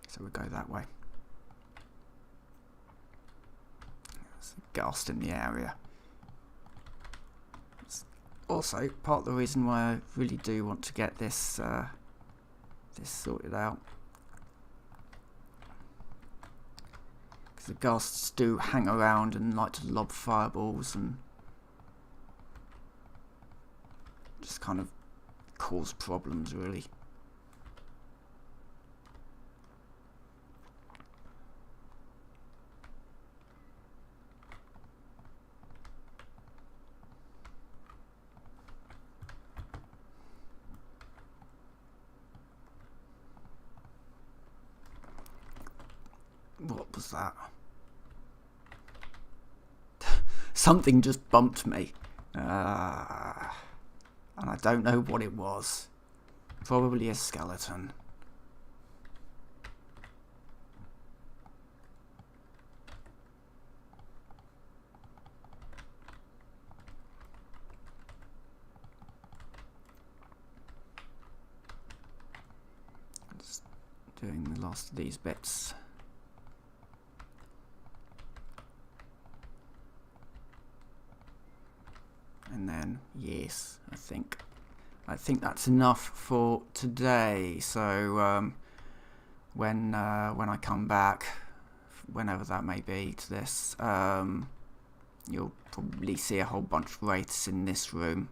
So we go that way. There's a ghast in the area. It's also part of the reason why I really do want to get this this sorted out, because the ghasts do hang around and like to lob fireballs and just kind of cause problems really. What was that? Something just bumped me. And I don't know what it was. Probably a skeleton. Just doing the last of these bits. And then, yes, I think that's enough for today. So when I come back, whenever that may be, to this, you'll probably see a whole bunch of wraiths in this room,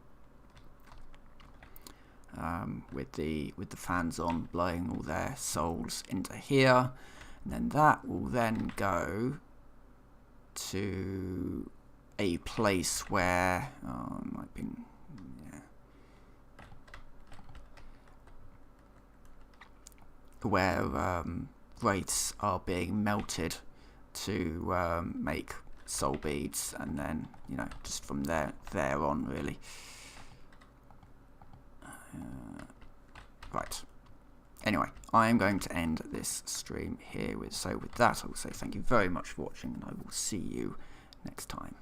with the fans on, blowing all their souls into here, and then that will then go to a place where might be, yeah, where wraiths are being melted to make soul beads, and then, you know, just from there on really. Right. Anyway, I am going to end this stream here. So with that, I will say thank you very much for watching, and I will see you next time.